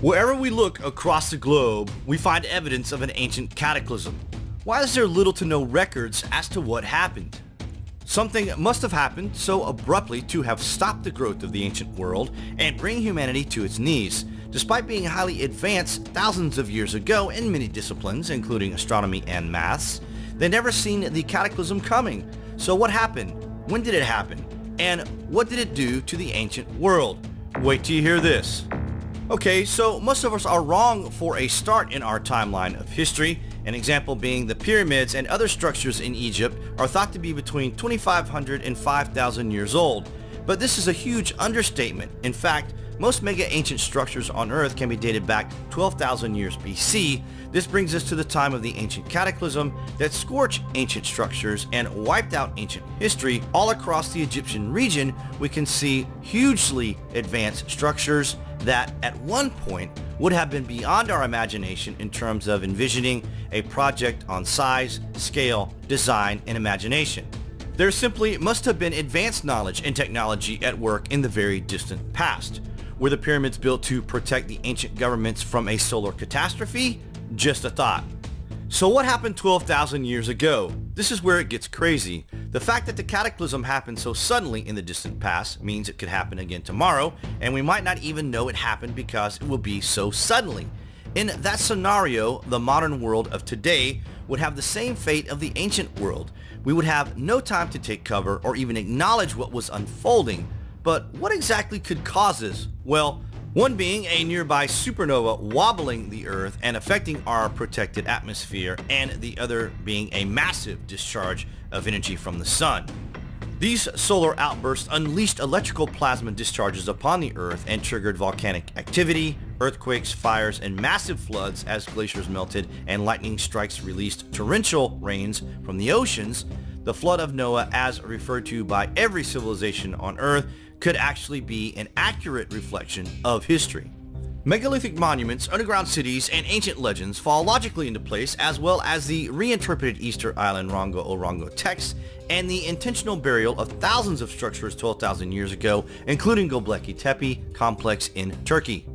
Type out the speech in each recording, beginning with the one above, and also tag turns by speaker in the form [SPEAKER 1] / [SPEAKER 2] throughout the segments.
[SPEAKER 1] Wherever we look across the globe, we find evidence of an ancient cataclysm. Why is there little to no records as to what happened? Something must have happened so abruptly to have stopped the growth of the ancient world and bring humanity to its knees. Despite being highly advanced thousands of years ago in many disciplines, including astronomy and maths, they never seen the cataclysm coming. So what happened? When did it happen? And what did it do to the ancient world? Wait till you hear this. Okay, so most of us are wrong for a start in our timeline of history. An example being the pyramids and other structures in Egypt are thought to be between 2,500 and 5,000 years old. But this is a huge understatement. In fact, most mega ancient structures on Earth can be dated back 12,000 years BC. This brings us to the time of the ancient cataclysm that scorched ancient structures and wiped out ancient history. All across the Egyptian region, we can see hugely advanced structures that at one point would have been beyond our imagination in terms of envisioning a project on size, scale, design, and imagination. There simply must have been advanced knowledge and technology at work in the very distant past. Were the pyramids built to protect the ancient governments from a solar catastrophe? Just a thought. So what happened 12,000 years ago? This is where it gets crazy. The fact that the cataclysm happened so suddenly in the distant past means it could happen again tomorrow, and we might not even know it happened because it will be so suddenly. In that scenario, the modern world of today would have the same fate of the ancient world. We would have no time to take cover or even acknowledge what was unfolding. But what exactly could cause this? Well, one being a nearby supernova wobbling the Earth and affecting our protected atmosphere, and the other being a massive discharge of energy from the sun. These solar outbursts unleashed electrical plasma discharges upon the Earth and triggered volcanic activity, earthquakes, fires, and massive floods as glaciers melted and lightning strikes released torrential rains from the oceans. The flood of Noah, as referred to by every civilization on Earth, could actually be an accurate reflection of history. Megalithic monuments, underground cities, and ancient legends fall logically into place, as well as the reinterpreted Easter Island Rongo Orongo text and the intentional burial of thousands of structures 12,000 years ago, including Göbekli Tepe complex in Turkey.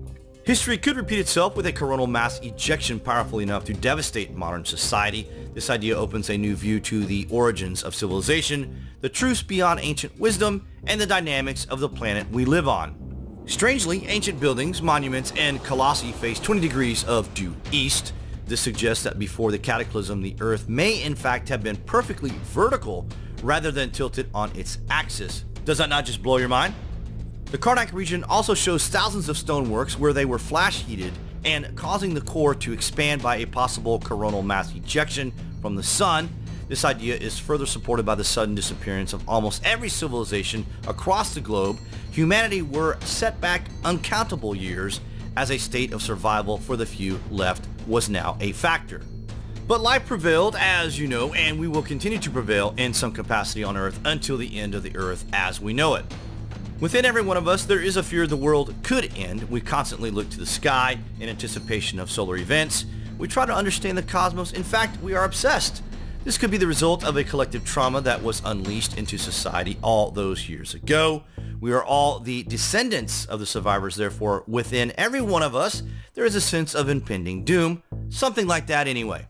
[SPEAKER 1] History could repeat itself with a coronal mass ejection powerful enough to devastate modern society. This idea opens a new view to the origins of civilization, the truths beyond ancient wisdom, and the dynamics of the planet we live on. Strangely, ancient buildings, monuments, and colossi face 20 degrees of due east. This suggests that before the cataclysm, the Earth may in fact have been perfectly vertical rather than tilted on its axis. Does that not just blow your mind? The Karnak region also shows thousands of stoneworks where they were flash heated and causing the core to expand by a possible coronal mass ejection from the sun. This idea is further supported by the sudden disappearance of almost every civilization across the globe. Humanity were set back uncountable years as a state of survival for the few left was now a factor. But life prevailed, as you know, and we will continue to prevail in some capacity on Earth until the end of the Earth as we know it. Within every one of us, there is a fear the world could end. We constantly look to the sky in anticipation of solar events. We try to understand the cosmos. In fact, we are obsessed. This could be the result of a collective trauma that was unleashed into society all those years ago. We are all the descendants of the survivors, therefore, within every one of us, there is a sense of impending doom. Something like that anyway.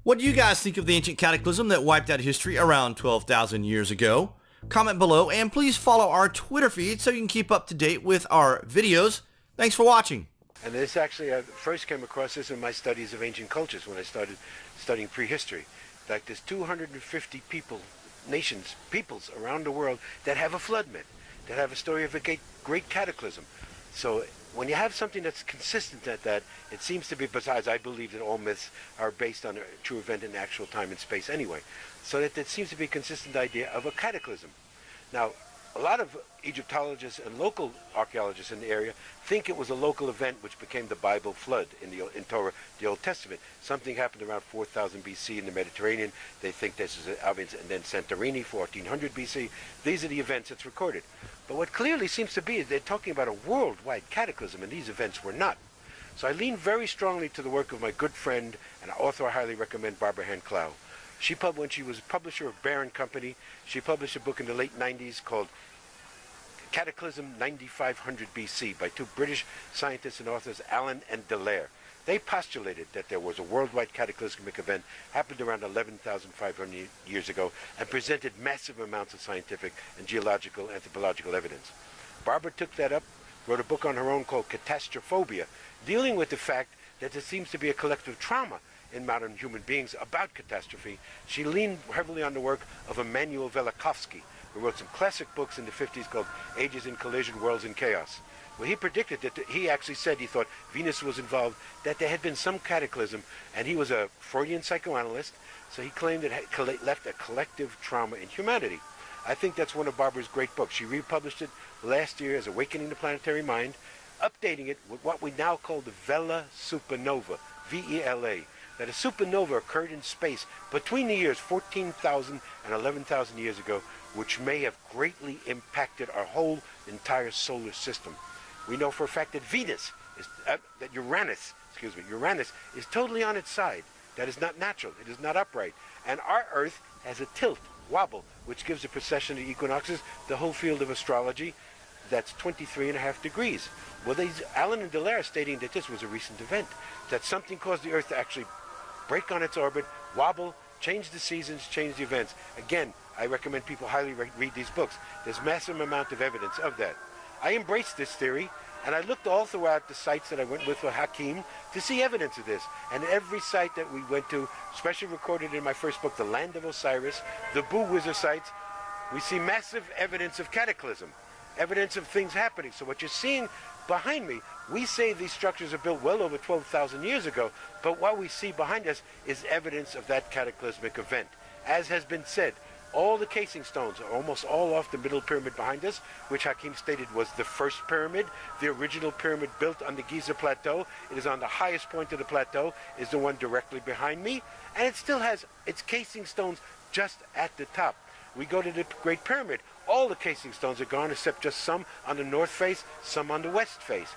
[SPEAKER 1] What do you guys think of the ancient cataclysm that wiped out history around 12,000 years ago? Comment below, and please follow our Twitter feed so you can keep up to date with our videos. Thanks for watching.
[SPEAKER 2] And this actually, I first came across this in my studies of ancient cultures when I started studying prehistory. In fact, there's 250 peoples around the world that have a flood myth, that have a story of a great cataclysm. So when you have something that's consistent at that, it seems to be, besides I believe that all myths are based on a true event in actual time and space anyway, so that it seems to be a consistent idea of a cataclysm. Now, a lot of Egyptologists and local archaeologists in the area think it was a local event which became the Bible flood in Torah, the Old Testament. Something happened around 4000 BC in the Mediterranean. They think this is obvious, and then Santorini, 1400 BC. These are the events that's recorded. But what clearly seems to be is they're talking about a worldwide cataclysm, and these events were not. So I lean very strongly to the work of my good friend and author I highly recommend, Barbara Hand Clow. When she was publisher of Barron Company, she published a book in the late 90s called Cataclysm 9500 BC by two British scientists and authors, Allen and Dallaire. They postulated that there was a worldwide cataclysmic event happened around 11,500 years ago and presented massive amounts of scientific and geological anthropological evidence. Barbara took that up, wrote a book on her own called Catastrophobia, dealing with the fact that there seems to be a collective trauma in modern human beings about catastrophe. She leaned heavily on the work of Immanuel Velikovsky, who wrote some classic books in the 50s called Ages in Collision, Worlds in Chaos. Well, he predicted that he actually said he thought Venus was involved, that there had been some cataclysm, and he was a Freudian psychoanalyst, so he claimed it had left a collective trauma in humanity. I think that's one of Barbara's great books. She republished it last year as Awakening the Planetary Mind, updating it with what we now call the Vela supernova, V-E-L-A, that a supernova occurred in space between the years 14,000 and 11,000 years ago, which may have greatly impacted our whole entire solar system. We know for a fact that Uranus is totally on its side. That is not natural. It is not upright. And our Earth has a tilt, wobble, which gives the precession of equinoxes, the whole field of astrology, that's 23.5 degrees. Well, Allen and Dallaire are stating that this was a recent event, that something caused the Earth to actually break on its orbit, wobble, change the seasons, change the events. Again, I recommend people highly read these books. There's massive amount of evidence of that. I embraced this theory, and I looked all throughout the sites that I went with Hakim to see evidence of this. And every site that we went to, especially recorded in my first book, The Land of Osiris, the Boo Wizard sites, we see massive evidence of cataclysm, evidence of things happening. So what you're seeing behind me, we say these structures are built well over 12,000 years ago, but what we see behind us is evidence of that cataclysmic event. As has been said, all the casing stones are almost all off the middle pyramid behind us, which Hakim stated was the first pyramid. The original pyramid built on the Giza Plateau. It is on the highest point of the plateau, is the one directly behind me, and it still has its casing stones just at the top. We go to the Great Pyramid. All the casing stones are gone except just some on the north face, some on the west face.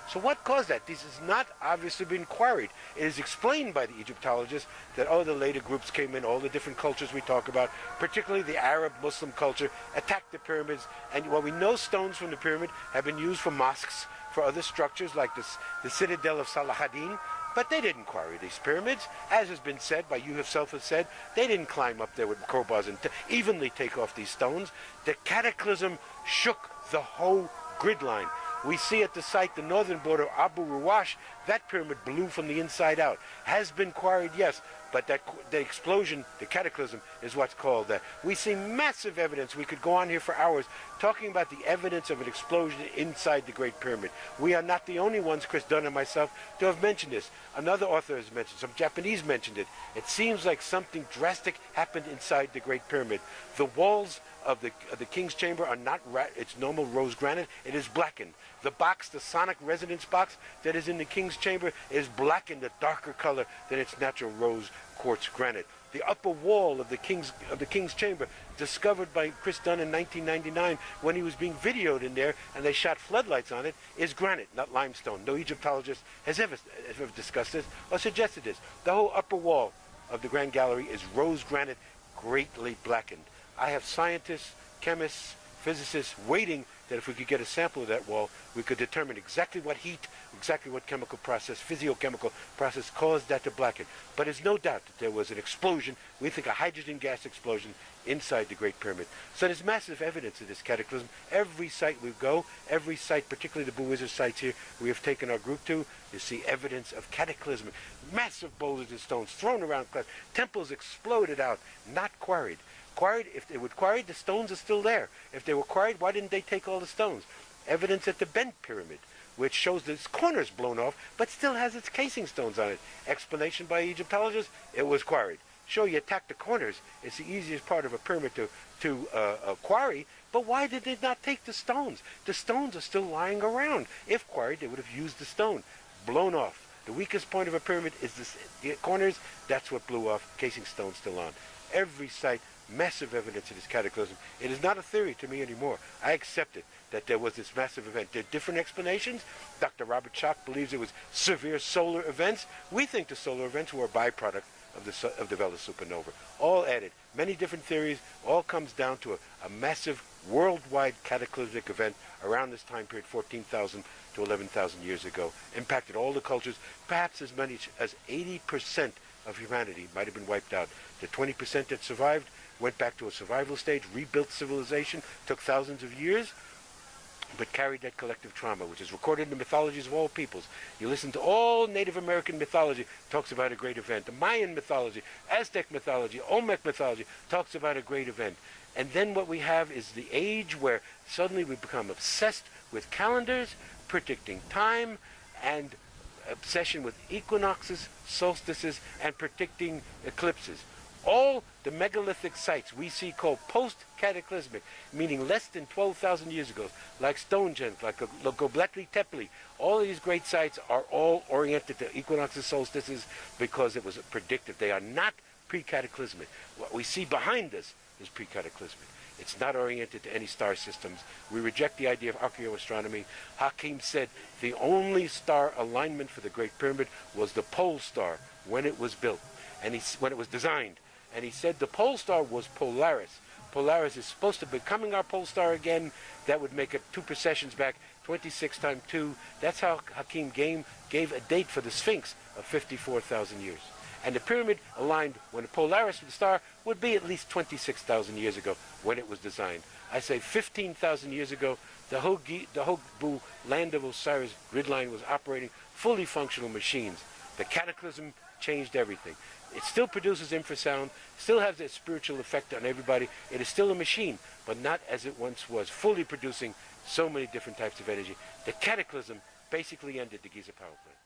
[SPEAKER 2] So what caused that? This has not obviously been quarried. It is explained by the Egyptologists that the later groups came in, all the different cultures we talk about, particularly the Arab Muslim culture, attacked the pyramids. And while we know stones from the pyramid have been used for mosques, for other structures like the citadel of Salah ad-Din, but they didn't quarry these pyramids. As has been said, by you yourself have said, they didn't climb up there with crowbars and evenly take off these stones. The cataclysm shook the whole grid line. We see at the site, the northern border, Abu Ruwash, that pyramid blew from the inside out. Has been quarried, yes, but the explosion, the cataclysm, is what's called that. We see massive evidence. We could go on here for hours talking about the evidence of an explosion inside the Great Pyramid. We are not the only ones, Chris Dunn and myself, to have mentioned this. Another author has mentioned, some Japanese mentioned it. It seems like something drastic happened inside the Great Pyramid. The walls of the King's Chamber are not it's normal rose granite. It is blackened. The box, the sonic resonance box that is in the King's Chamber, is blackened a darker color than its natural rose quartz granite. The upper wall of the King's Chamber, discovered by Chris Dunn in 1999 when he was being videoed in there and they shot floodlights on it, is granite, not limestone. No Egyptologist has ever discussed this or suggested this. The whole upper wall of the Grand Gallery is rose granite, greatly blackened. I have scientists, chemists, physicists waiting that if we could get a sample of that wall, we could determine exactly what heat, exactly what chemical process, physiochemical process caused that to blacken. But there's no doubt that there was an explosion, we think a hydrogen gas explosion, inside the Great Pyramid. So there's massive evidence of this cataclysm. Every site we go, every site, particularly the Boo Wizard sites here, we have taken our group to, you see evidence of cataclysm. Massive boulders and stones thrown around, temples exploded out, not quarried. Quarried, if they were quarried, the stones are still there. If they were quarried, why didn't they take all the stones? Evidence at the Bent Pyramid, which shows that its corners blown off, but still has its casing stones on it. Explanation by Egyptologists, it was quarried. Sure, you attack the corners. It's the easiest part of a pyramid to quarry, but why did they not take the stones? The stones are still lying around. If quarried, they would have used the stone. Blown off. The weakest point of a pyramid is the corners. That's what blew off. Casing stones still on. Every site, massive evidence of this cataclysm. It is not a theory to me anymore. I accept it, that there was this massive event. There are different explanations. Dr. Robert Schoch believes it was severe solar events. We think the solar events were a byproduct of the Vela supernova. All added. Many different theories. All comes down to a massive worldwide cataclysmic event around this time period, 14,000 to 11,000 years ago, impacted all the cultures. Perhaps as many as 80% of humanity might have been wiped out. The 20% that survived went back to a survival stage, rebuilt civilization, took thousands of years, but carried that collective trauma, which is recorded in the mythologies of all peoples. You listen to all Native American mythology, talks about a great event. The Mayan mythology, Aztec mythology, Olmec mythology talks about a great event. And then what we have is the age where suddenly we become obsessed with calendars, predicting time, and obsession with equinoxes, solstices, and predicting eclipses. All the megalithic sites we see called post-cataclysmic, meaning less than 12,000 years ago, like Stonehenge, like Göbekli Tepe, all of these great sites are all oriented to equinoxes, solstices, because it was predicted. They are not pre-cataclysmic. What we see behind us is pre-cataclysmic. It's not oriented to any star systems. We reject the idea of archaeoastronomy. Hakim said the only star alignment for the Great Pyramid was the pole star when it was built, and when it was designed. And he said the pole star was Polaris. Polaris is supposed to be becoming our pole star again. That would make it 2 precessions back, 26 times 2. That's how Hakim gave a date for the Sphinx of 54,000 years. And the pyramid aligned when the Polaris, the star, would be at least 26,000 years ago when it was designed. I say 15,000 years ago, the Hogbu Land of Osiris grid line was operating fully functional machines. The Cataclysm changed everything. It still produces infrasound, still has a spiritual effect on everybody. It is still a machine, but not as it once was, fully producing so many different types of energy. The Cataclysm basically ended the Giza power plant.